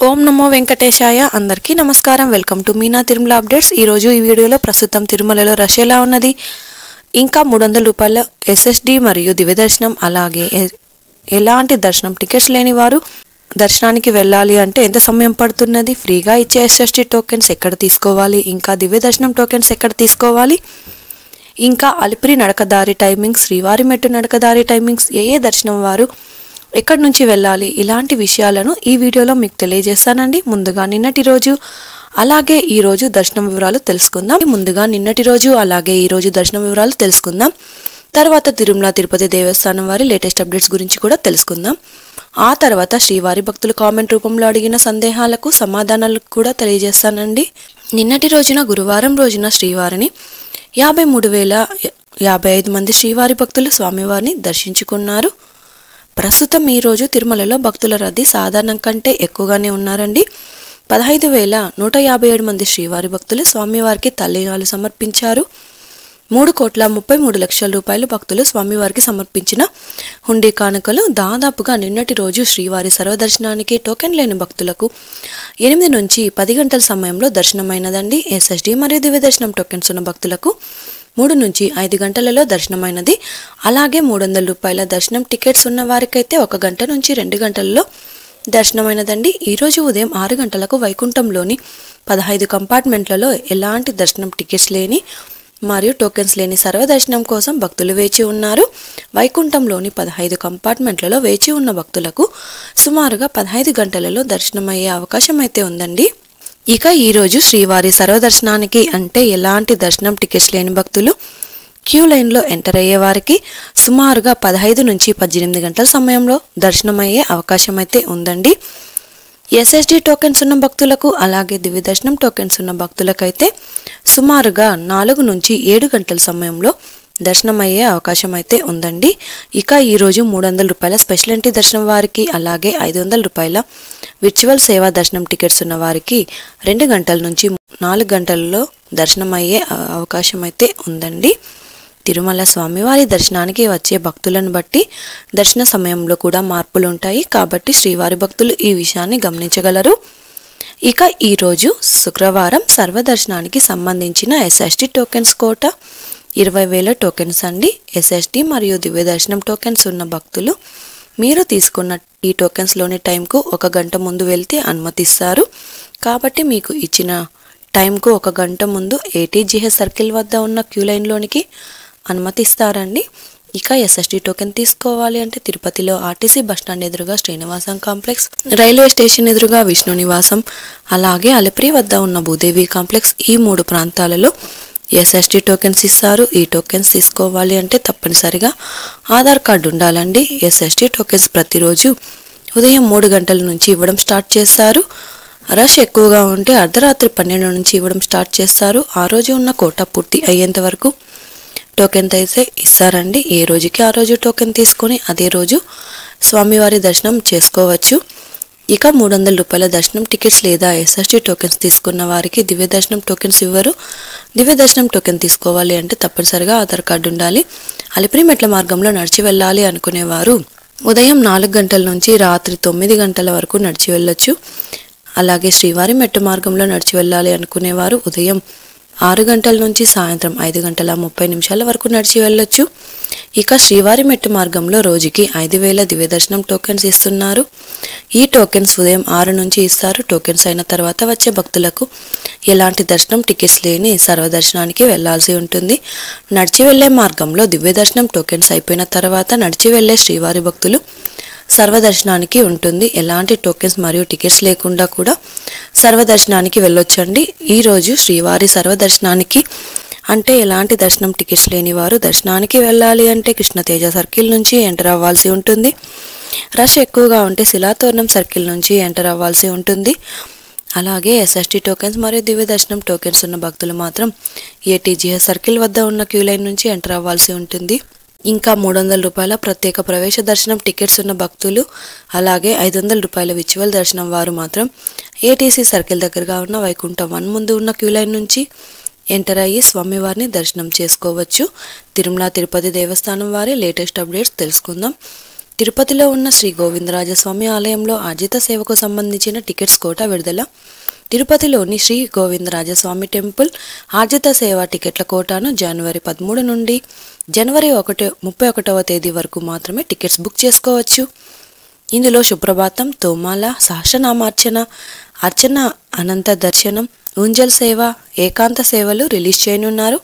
ఓం నమో వెంకటేశాయ. అందరికీ నమస్కారం. Welcome to Meena Tirumala updates. ఈరోజు ఈ వీడియోలో ప్రస్తుతం తిరుమలలో రష్ ఎలా ఉన్నది, ఇంకా 300 రూపాయల ఎస్ఎస్డి మరియు దివ్య దర్శనం, అలాగే ఎలాంటి దర్శనం టికెట్స్ లేని వారు దర్శనానికి వెళ్ళాలి అంటే ఎంత సమయం పడుతున్నది, ఫ్రీగా ఇచ్చే ఎస్ఎస్డి టోకెన్స్ ఎక్కడ తీసుకోవాలి, ఇంకా దివ్య దర్శనం టోకెన్స్ ఎక్కడ తీసుకోవాలి, ఇంకా అలిపిరి నడకదారి టైమింగ్స్, శ్రీవారి మెట్టు నడకదారి టైమింగ్స్, ఏ దర్శనం వారు ఎక్కడి నుంచి వెళ్ళాలి, ఇలాంటి విషయాలను ఈ వీడియోలో మీకు తెలియజేస్తానండి. ముందుగా నిన్నటి రోజు అలాగే ఈ రోజు దర్శనం వివరాలు తెలుసుకుందాం. ముందుగా నిన్నటి రోజు అలాగే ఈ రోజు దర్శనం వివరాలు తెలుసుకుందాం. తర్వాత తిరుమల తిరుపతి దేవస్థానం వారి లేటెస్ట్ అప్డేట్స్ గురించి కూడా తెలుసుకుందాం. ఆ తర్వాత శ్రీవారి భక్తులు కామెంట్ రూపంలో అడిగిన సందేహాలకు సమాధానాలు కూడా తెలియజేస్తానండి. నిన్నటి రోజున గురువారం రోజున శ్రీవారిని 53,055 మంది శ్రీవారి భక్తులు స్వామివారిని దర్శించుకున్నారు. ప్రస్తుతం ఈ రోజు తిరుమలలో భక్తుల రద్దీ సాధారణం కంటే ఎక్కువగానే ఉన్నారండి. 15,157 మంది శ్రీవారి భక్తులు స్వామివారికి తల్లినాలు సమర్పించారు. 3,33,00,000 రూపాయలు భక్తులు స్వామివారికి సమర్పించిన హుండీ కానుకలు. దాదాపుగా నిన్నటి రోజు శ్రీవారి సర్వదర్శనానికి టోకెన్ లేని భక్తులకు 8 నుంచి 10 గంటల సమయంలో దర్శనమైనదండి. ఎస్ఎస్డి మరియు దివ్య దర్శనం టోకెన్స్ ఉన్న భక్తులకు 3 నుంచి 5 గంటలలో దర్శనమైనది. అలాగే 300 రూపాయల దర్శనం టికెట్స్ ఉన్న వారికైతే 1 గంట నుంచి 2 గంటలలో దర్శనమైనదండి. ఈరోజు ఉదయం 6 గంటలకు వైకుంఠంలోని 15 కంపార్ట్మెంట్లలో ఎలాంటి దర్శనం టికెట్స్ లేని మరియు టోకెన్స్ లేని సర్వదర్శనం కోసం భక్తులు వేచి ఉన్నారు. వైకుంఠంలోని 15 కంపార్ట్మెంట్లలో వేచి ఉన్న భక్తులకు సుమారుగా 15 గంటలలో దర్శనమయ్యే అవకాశం అయితే ఉందండి. ఇక ఈరోజు శ్రీవారి సర్వదర్శనానికి అంటే ఎలాంటి దర్శనం టికెట్స్ లేని భక్తులు క్యూ లైన్లో ఎంటర్ అయ్యే వారికి సుమారుగా 15 నుంచి 18 గంటల సమయంలో దర్శనమయ్యే అవకాశం అయితే ఉందండి. ఎస్ఎస్డి టోకెన్స్ ఉన్న భక్తులకు అలాగే దివ్య దర్శనం టోకెన్స్ ఉన్న భక్తులకైతే సుమారుగా 4 నుంచి 7 గంటల సమయంలో దర్శనమయ్యే అవకాశం అయితే ఉందండి. ఇక ఈరోజు 300 రూపాయల స్పెషల్ ఎంట్రీ దర్శనం వారికి అలాగే 500 రూపాయల విర్చువల్ సేవా దర్శనం టికెట్స్ ఉన్న వారికి 2 గంటల నుంచి 4 గంటలలో దర్శనమయ్యే అవకాశం అయితే ఉందండి. తిరుమల స్వామివారి దర్శనానికి వచ్చే భక్తులను బట్టి దర్శన సమయంలో కూడా మార్పులు ఉంటాయి కాబట్టి శ్రీవారి భక్తులు ఈ విషయాన్ని గమనించగలరు. ఇక ఈరోజు శుక్రవారం సర్వదర్శనానికి సంబంధించిన ఎస్ఎస్డి టోకెన్స్ కోట 20,000 టోకెన్స్ అండి. ఎస్ఎస్డి మరియు దివ్య దర్శనం టోకెన్స్ ఉన్న భక్తులు మీరు తీసుకున్న ఈ టోకెన్స్లోని టైంకు 1 గంట ముందు వెళ్తే అనుమతిస్తారు. కాబట్టి మీకు ఇచ్చిన టైంకు 1 గంట ముందు ఏటీజీహెచ్ సర్కిల్ వద్ద ఉన్న క్యూ లైన్లోనికి అనుమతిస్తారండి. ఇక ఎస్ఎస్డి టోకెన్ తీసుకోవాలి అంటే తిరుపతిలో ఆర్టీసీ బస్టాండ్ ఎదురుగా శ్రీనివాసం కాంప్లెక్స్, రైల్వే స్టేషన్ ఎదురుగా విష్ణు నివాసం, అలాగే అలిపిరి వద్ద ఉన్న భూదేవి కాంప్లెక్స్, ఈ 3 ప్రాంతాలలో ఎస్ఎస్డి టోకెన్స్ ఇస్తారు. ఈ టోకెన్స్ తీసుకోవాలి అంటే తప్పనిసరిగా ఆధార్ కార్డు ఉండాలండి. ఎస్ఎస్డి టోకెన్స్ ప్రతిరోజు ఉదయం 3 గంటల నుంచి ఇవ్వడం స్టార్ట్ చేస్తారు. రష్ ఎక్కువగా ఉంటే అర్ధరాత్రి 12 నుంచి ఇవ్వడం స్టార్ట్ చేస్తారు. ఆ రోజు ఉన్న కోటా పూర్తి అయ్యేంత వరకు టోకెన్ అయితే ఇస్తారండి. ఏ రోజుకి ఆ రోజు టోకెన్ తీసుకొని అదే రోజు స్వామివారి దర్శనం చేసుకోవచ్చు. ఇక 300 రూపాయల దర్శనం టికెట్స్ లేదా ఎస్ఎస్డి టోకెన్స్ తీసుకున్న వారికి దివ్య దర్శనం టోకెన్స్ ఇవ్వరు. దివ్య దర్శనం టోకెన్ తీసుకోవాలి అంటే తప్పనిసరిగా ఆధార్ కార్డు ఉండాలి. అలిపిరి మెట్ల మార్గంలో నడిచి వెళ్ళాలి అనుకునేవారు ఉదయం 4 గంటల నుంచి రాత్రి 9 గంటల వరకు నడిచి వెళ్ళొచ్చు. అలాగే శ్రీవారి మెట్టు మార్గంలో నడిచి వెళ్ళాలి అనుకునేవారు ఉదయం 6 గంటల నుంచి సాయంత్రం 5:30 వరకు నడిచి వెళ్ళొచ్చు. ఇక శ్రీవారి మెట్టు మార్గంలో రోజుకి 5,000 దివ్య దర్శనం టోకెన్స్ ఇస్తున్నారు. ఈ టోకెన్స్ ఉదయం 6 నుంచి ఇస్తారు. టోకెన్స్ అయిన తర్వాత వచ్చే భక్తులకు ఎలాంటి దర్శనం టికెట్స్ లేని సర్వదర్శనానికి వెళ్లాల్సి ఉంటుంది. నడిచి వెళ్లే మార్గంలో దివ్య దర్శనం టోకెన్స్ అయిపోయిన తర్వాత నడిచి వెళ్లే శ్రీవారి భక్తులు సర్వదర్శనానికి ఉంటుంది. ఎలాంటి టోకెన్స్ మరియు టికెట్స్ లేకుండా కూడా సర్వదర్శనానికి వెళ్ళొచ్చండి. ఈరోజు శ్రీవారి సర్వదర్శనానికి అంటే ఎలాంటి దర్శనం టికెట్స్ లేని వారు దర్శనానికి వెళ్ళాలి అంటే కృష్ణతేజ సర్కిల్ నుంచి ఎంటర్ అవ్వాల్సి ఉంటుంది. రష్ ఎక్కువగా ఉంటే శిలాతోరణం సర్కిల్ నుంచి ఎంటర్ అవ్వాల్సి ఉంటుంది. అలాగే ఎస్ఎస్డి టోకెన్స్ మరియు దివ్య దర్శనం టోకెన్స్ ఉన్న భక్తులు మాత్రం ఏటీజీహెచ్ సర్కిల్ వద్ద ఉన్న క్యూ లైన్ నుంచి ఎంటర్ అవ్వాల్సి ఉంటుంది. ఇంకా 300 రూపాయల ప్రత్యేక ప్రవేశ దర్శనం టికెట్స్ ఉన్న భక్తులు అలాగే 500 రూపాయల విర్చువల్ దర్శనం వారు మాత్రం ఏటీసీ సర్కిల్ దగ్గరగా ఉన్న వైకుంఠం 1 ముందు ఉన్న క్యూ లైన్ నుంచి ఎంటర్ అయ్యి స్వామివారిని దర్శనం చేసుకోవచ్చు. తిరుమల తిరుపతి దేవస్థానం వారి లేటెస్ట్ అప్డేట్స్ తెలుసుకుందాం. తిరుపతిలో ఉన్న శ్రీ గోవిందరాజస్వామి ఆలయంలో ఆర్జిత సేవకు సంబంధించిన టికెట్స్ కోటా విడుదల. తిరుపతిలోని శ్రీ గోవిందరాజస్వామి టెంపుల్ ఆర్జిత సేవ టికెట్ల కోటాను జనవరి 13 నుండి జనవరి 31వ తేదీ వరకు మాత్రమే టికెట్స్ బుక్ చేసుకోవచ్చు. ఇందులో సుప్రభాతం, తోమాల, సహస్రనామార్చన, అర్చన, అనంత దర్శనం, ఊంజల్ సేవ, ఏకాంత సేవలు రిలీజ్ చేయనున్నారు.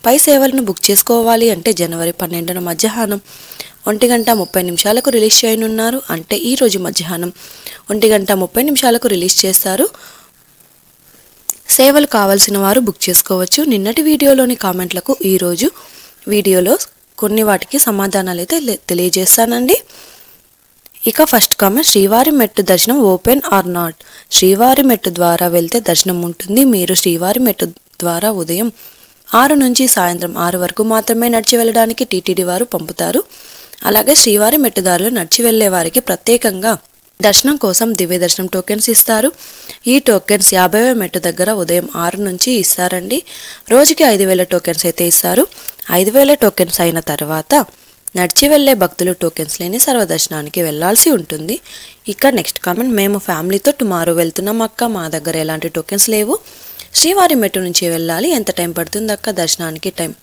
పై సేవలను బుక్ చేసుకోవాలి అంటే జనవరి 12న మధ్యాహ్నం 1:30 రిలీజ్ చేయనున్నారు. అంటే ఈరోజు మధ్యాహ్నం 1:30 రిలీజ్ చేస్తారు. సేవలు కావాల్సిన వారు బుక్ చేసుకోవచ్చు. నిన్నటి వీడియోలోని కామెంట్లకు ఈరోజు వీడియోలో కొన్ని వాటికి సమాధానాలు అయితే తెలియజేస్తానండి. ఇక ఫస్ట్ కామెంట్, శ్రీవారి మెట్టు దర్శనం ఓపెన్ ఆర్ నాట్. శ్రీవారి మెట్టు ద్వారా వెళ్తే దర్శనం ఉంటుంది. మీరు శ్రీవారి మెట్టు ద్వారా ఉదయం 6 నుంచి సాయంత్రం 6 వరకు మాత్రమే నడిచి వెళ్ళడానికి టీటీడీ వారు పంపుతారు. అలాగే శ్రీవారి మెట్టుదారులు నడిచి వెళ్లే వారికి ప్రత్యేకంగా దర్శనం కోసం దివ్య దర్శనం టోకెన్స్ ఇస్తారు. ఈ టోకెన్స్ 50వ మెట్టు దగ్గర ఉదయం 6 నుంచి ఇస్తారండి. రోజుకి 5,000 టోకెన్స్ అయితే ఇస్తారు. 5,000 టోకెన్స్ అయిన తర్వాత నడిచి వెళ్లే భక్తులు టోకెన్స్ లేని సర్వదర్శనానికి వెళ్లాల్సి ఉంటుంది. ఇక నెక్స్ట్ కామెంట్, మేము ఫ్యామిలీతో టుమారో వెళ్తున్నాం అక్క, మా దగ్గర ఎలాంటి టోకెన్స్ లేవు. శ్రీవారి మెట్టు నుంచి వెళ్ళాలి, ఎంత టైం పడుతుంది అక్క దర్శనానికి? టైం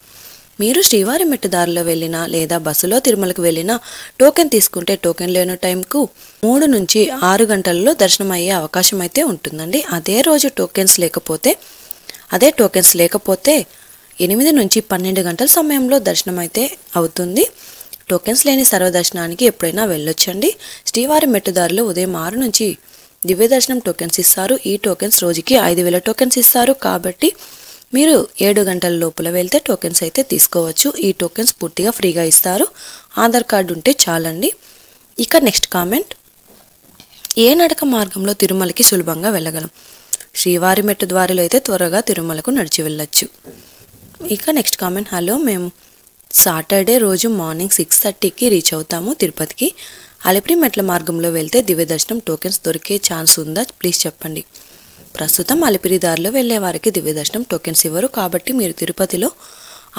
మీరు శ్రీవారి మెట్టు దారిలో వెళ్ళినా లేదా బస్సులో తిరుమలకు వెళ్ళినా టోకెన్ తీసుకుంటే టోకెన్ లేని టైంకు 3 నుంచి 6 గంటలలో దర్శనం అయ్యే అవకాశం అయితే ఉంటుందండి. అదే రోజు టోకెన్స్ లేకపోతే 8 నుంచి 12 గంటల సమయంలో దర్శనం అయితే అవుతుంది. టోకెన్స్ లేని సర్వదర్శనానికి ఎప్పుడైనా వెళ్ళొచ్చండి. శ్రీవారి మెట్టుదారిలో ఉదయం 6 నుంచి దివ్య దర్శనం టోకెన్స్ ఇస్తారు. ఈ టోకెన్స్ రోజుకి 5,000 టోకెన్స్ ఇస్తారు. కాబట్టి మీరు 7 గంటల లోపల వెళ్తే టోకెన్స్ అయితే తీసుకోవచ్చు. ఈ టోకెన్స్ పూర్తిగా ఫ్రీగా ఇస్తారు. ఆధార్ కార్డు ఉంటే చాలండి. ఇక నెక్స్ట్ కామెంట్, ఏ నడక మార్గంలో తిరుమలకి సులభంగా వెళ్ళగలం? శ్రీవారి మెట్టు ద్వారిలో అయితే త్వరగా తిరుమలకు నడిచి వెళ్ళొచ్చు. ఇక నెక్స్ట్ కామెంట్, హలో, మేము సాటర్డే రోజు మార్నింగ్ 6:30కి రీచ్ అవుతాము తిరుపతికి. అలిపిరి మెట్ల మార్గంలో వెళ్తే దివ్య దర్శనం టోకెన్స్ దొరికే ఛాన్స్ ఉందా? ప్లీజ్ చెప్పండి. ప్రస్తుతం అలిపిరి దారిలో వెళ్లే వారికి దివ్య దర్శనం టోకెన్స్ ఇవ్వరు. కాబట్టి మీరు తిరుపతిలో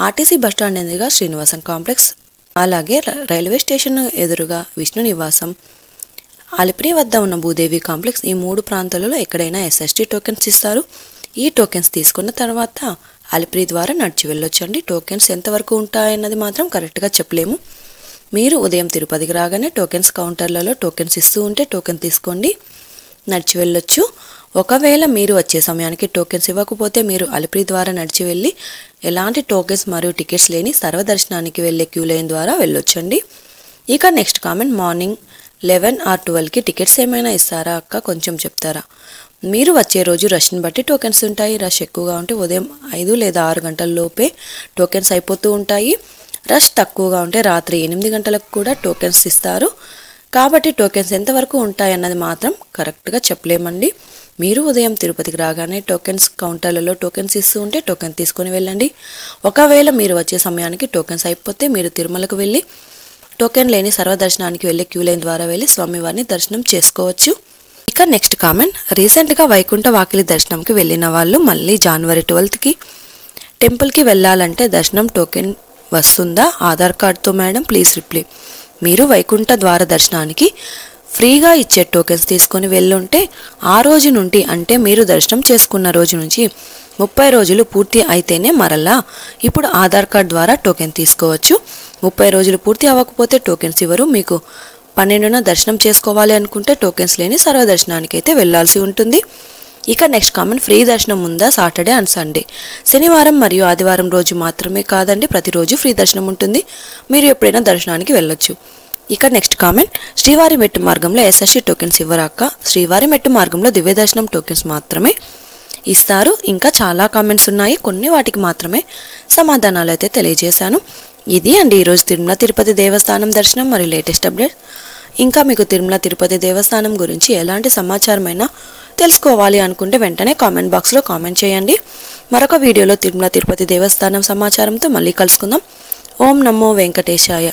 ఆర్టీసీ బస్టాండ్ ఎదురుగా శ్రీనివాసం కాంప్లెక్స్, అలాగే రైల్వే స్టేషన్ ఎదురుగా విష్ణు నివాసం, అలిపిరి వద్ద ఉన్న భూదేవి కాంప్లెక్స్, ఈ 3 ప్రాంతాలలో ఎక్కడైనా SST టోకెన్స్ ఇస్తారు. ఈ టోకెన్స్ తీసుకున్న తర్వాత అలిపిరి ద్వారా నడిచి వెళ్ళొచ్చండి. టోకెన్స్ ఎంతవరకు ఉంటాయన్నది మాత్రం కరెక్ట్గా చెప్పలేము. మీరు ఉదయం తిరుపతికి రాగానే టోకెన్స్ కౌంటర్లలో టోకెన్స్ ఇస్తూ ఉంటే టోకెన్ తీసుకోండి, నడిచి వెళ్ళొచ్చు. ఒకవేళ మీరు వచ్చే సమయానికి టోకెన్స్ ఇవ్వకపోతే మీరు అలిపిరి ద్వారా నడిచి వెళ్ళి ఎలాంటి టోకెన్స్ మరియు టికెట్స్ లేని సర్వదర్శనానికి వెళ్ళే క్యూ లైన్ ద్వారా వెళ్ళొచ్చండి. ఇక నెక్స్ట్ కామెంట్, మార్నింగ్ 11 or 12కి టికెట్స్ ఏమైనా ఇస్తారా అక్క, కొంచెం చెప్తారా? మీరు వచ్చే రోజు రష్ని బట్టి టోకెన్స్ ఉంటాయి. రష్ ఎక్కువగా ఉంటే ఉదయం 5 లేదా 6 గంటల లోపే టోకెన్స్ అయిపోతూ ఉంటాయి. రష్ తక్కువగా ఉంటే రాత్రి 8 గంటలకు కూడా టోకెన్స్ ఇస్తారు. కాబట్టి టోకెన్స్ ఎంతవరకు ఉంటాయన్నది మాత్రం కరెక్ట్గా చెప్పలేమండి. మీరు ఉదయం తిరుపతికి రాగానే టోకెన్స్ కౌంటర్లలో టోకెన్స్ ఇస్తూ ఉంటే టోకెన్ తీసుకొని వెళ్ళండి. ఒకవేళ మీరు వచ్చే సమయానికి టోకెన్స్ అయిపోతే మీరు తిరుమలకు వెళ్ళి టోకెన్ లేని సర్వదర్శనానికి వెళ్ళే క్యూ లైన్ ద్వారా వెళ్ళి స్వామివారిని దర్శనం చేసుకోవచ్చు. ఇక నెక్స్ట్ కామెంట్, రీసెంట్గా వైకుంఠ వాకిలి దర్శనంకి వెళ్ళిన వాళ్ళు మళ్ళీ జనవరి 12కి టెంపుల్కి వెళ్ళాలంటే దర్శనం టోకెన్ వస్తుందా? ఆధార్ కార్డ్తో మేడం, ప్లీజ్ రిప్లై. మీరు వైకుంఠ ద్వార దర్శనానికి ఫ్రీగా ఇచ్చే టోకెన్స్ తీసుకొని వెళ్ళుంటే ఆ రోజు నుండి, అంటే మీరు దర్శనం చేసుకున్న రోజు నుంచి 30 రోజులు పూర్తి అయితేనే మరలా ఇప్పుడు ఆధార్ కార్డ్ ద్వారా టోకెన్ తీసుకోవచ్చు. 30 రోజులు పూర్తి అవ్వకపోతే టోకెన్స్ ఇవ్వరు. మీకు 12న దర్శనం చేసుకోవాలి అనుకుంటే టోకెన్స్ లేని సర్వదర్శనానికి అయితే వెళ్లాల్సి ఉంటుంది. ఇక నెక్స్ట్ కామెంట్, ఫ్రీ దర్శనం ఉందా సాటర్డే అండ్ సండే? శనివారం మరియు ఆదివారం రోజు మాత్రమే కాదండి, ప్రతిరోజు ఫ్రీ దర్శనం ఉంటుంది. మీరు ఎప్పుడైనా దర్శనానికి వెళ్ళొచ్చు. ఇక నెక్స్ట్ కామెంట్, శ్రీవారి మెట్టు మార్గంలో SST టోకెన్స్ ఇవ్వరాక? శ్రీవారి మెట్టు మార్గంలో దివ్య దర్శనం టోకెన్స్ మాత్రమే ఇస్తారు. ఇంకా చాలా కామెంట్స్ ఉన్నాయి, కొన్ని వాటికి మాత్రమే సమాధానాలు అయితే తెలియజేశాను. ఇది అండి ఈరోజు తిరుమల తిరుపతి దేవస్థానం దర్శనం మరియు లేటెస్ట్ అప్డేట్. ఇంకా మీకు తిరుమల తిరుపతి దేవస్థానం గురించి ఎలాంటి సమాచారమైనా తెలుసుకోవాలి అనుకుంటే వెంటనే కామెంట్ బాక్స్లో కామెంట్ చేయండి. మరొక వీడియోలో తిరుమల తిరుపతి దేవస్థానం సమాచారంతో మళ్ళీ కలుసుకుందాం. ఓం నమో వెంకటేశాయ.